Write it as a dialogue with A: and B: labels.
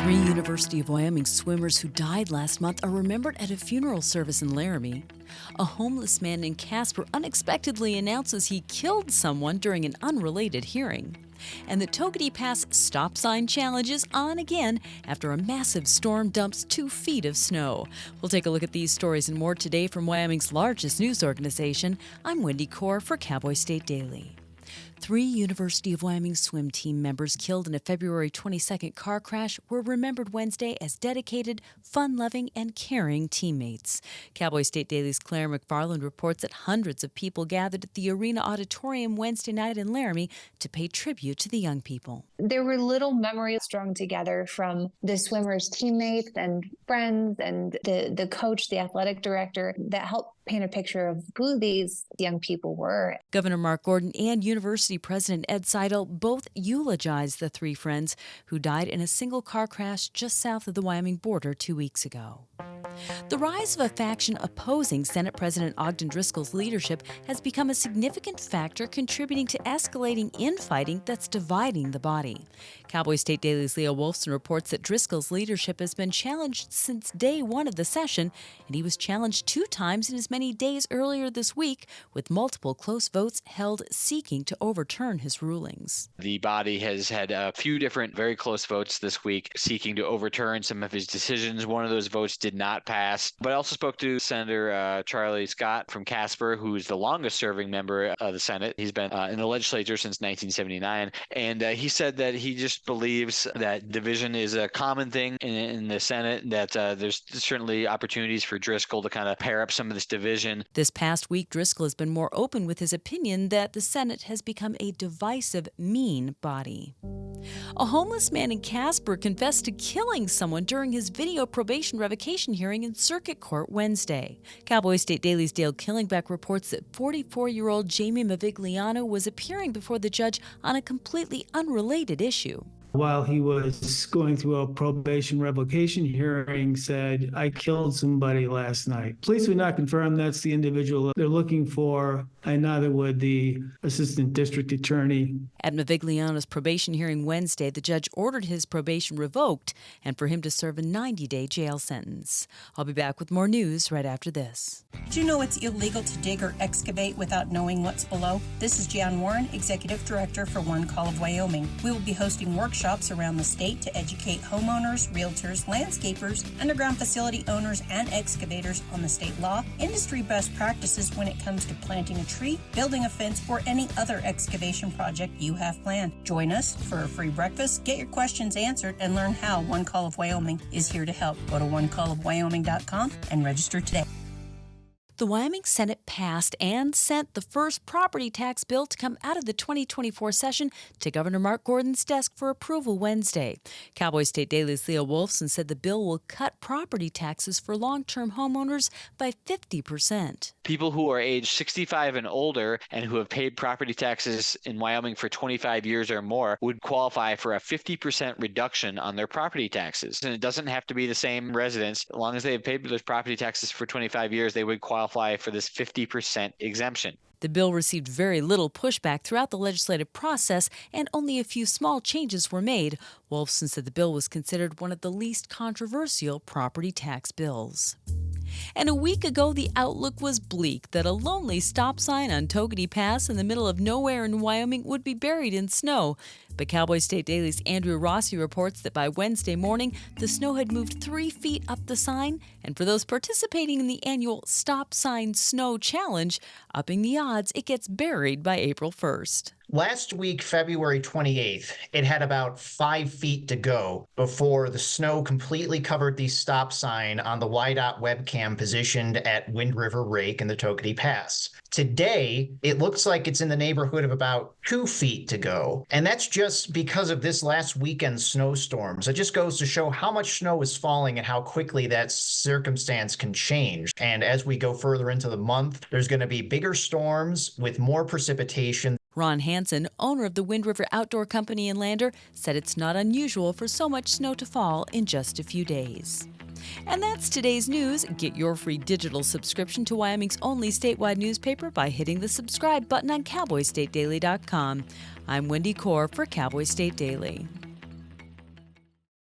A: Three University of Wyoming swimmers who died last month are remembered at a funeral service in Laramie. A homeless man in Casper unexpectedly announces he killed someone during an unrelated hearing. And the Tog Pass stop sign challenge is on again after a massive storm dumps 2 feet of snow. We'll take a look at these stories and more today from Wyoming's largest news organization. I'm Wendy Corr for Cowboy State Daily. 3 University of Wyoming swim team members killed in a February 22nd car crash were remembered Wednesday as dedicated, fun-loving, and caring teammates. Cowboy State Daily's Claire McFarland reports that hundreds of people gathered at the Arena Auditorium Wednesday night in Laramie to pay tribute to the young people.
B: There were little memories strung together from the swimmers' teammates and friends and the coach, the athletic director, that helped paint a picture of who these young people were.
A: Governor Mark Gordon and University President Ed Seidel both eulogized the 3 friends who died in a single car crash just south of the Wyoming border 2 weeks ago. The rise of a faction opposing Senate President Ogden Driscoll's leadership has become a significant factor contributing to escalating infighting that's dividing the body. Cowboy State Daily's Leah Wolfson reports that Driscoll's leadership has been challenged since day one of the session, and he was challenged 2 times in as many days earlier this week, with multiple close votes held seeking to overturn his rulings.
C: The body has had a few different very close votes this week seeking to overturn some of his decisions. One of those votes did not pass. But I also spoke to Senator Charlie Scott from Casper, who's the longest-serving member of the Senate. He's been in the legislature since 1979, and he said that he just believes that division is a common thing in the Senate, that there's certainly opportunities for Driscoll to kind of pair up some of this division.
A: This past week, Driscoll has been more open with his opinion that the Senate has become a divisive, mean body. A homeless man in Casper confessed to killing someone during his video probation revocation hearing in Circuit Court Wednesday. Cowboy State Daily's Dale Killingbeck reports that 44-year-old Jamie Mavigliano was appearing before the judge on a completely unrelated issue.
D: While he was going through a probation revocation hearing, said, "I killed somebody last night." Police would not confirm that's the individual they're looking for, and neither would the assistant district attorney.
A: At Mavigliano's probation hearing Wednesday, the judge ordered his probation revoked and for him to serve a 90-day jail sentence. I'll be back with more news right after this.
E: Do you know it's illegal to dig or excavate without knowing what's below? This is Jan Warren, Executive Director for One Call of Wyoming. We will be hosting workshops around the state to educate homeowners, realtors, landscapers, underground facility owners, and excavators on the state law, industry best practices when it comes to planting a tree, building a fence, or any other excavation project you have planned. Join us for a free breakfast, get your questions answered, and learn how One Call of Wyoming is here to help. Go to onecallofwyoming.com and register today.
A: The Wyoming Senate passed and sent the first property tax bill to come out of the 2024 session to Governor Mark Gordon's desk for approval Wednesday. Cowboy State Daily's Leah Wolfson said the bill will cut property taxes for long-term homeowners by 50%.
C: People who are age 65 and older and who have paid property taxes in Wyoming for 25 years or more would qualify for a 50% reduction on their property taxes. And it doesn't have to be the same residence. As long as they have paid those property taxes for 25 years, they would qualify for this 50% exemption.
A: The bill received very little pushback throughout the legislative process, and only a few small changes were made. Wolfson said the bill was considered one of the least controversial property tax bills. And a week ago, the outlook was bleak that a lonely stop sign on Tog Pass in the middle of nowhere in Wyoming would be buried in snow. But Cowboy State Daily's Andrew Rossi reports that by Wednesday morning, the snow had moved 3 feet up the sign, and for those participating in the annual Stop Sign Snow Challenge, upping the odds it gets buried by April 1st.
F: Last week, February 28th, it had about 5 feet to go before the snow completely covered the stop sign on the YDOT webcam positioned at Wind River Rake in the Tog Pass. Today, it looks like it's in the neighborhood of about 2 feet to go. And that's just because of this last weekend's snowstorms. It just goes to show how much snow is falling and how quickly that circumstance can change. And as we go further into the month, there's going to be bigger storms with more precipitation.
A: Ron Hansen, owner of the Wind River Outdoor Company in Lander, said it's not unusual for so much snow to fall in just a few days. And that's today's news. Get your free digital subscription to Wyoming's only statewide newspaper by hitting the subscribe button on CowboyStateDaily.com. I'm Wendy Corr for Cowboy State Daily.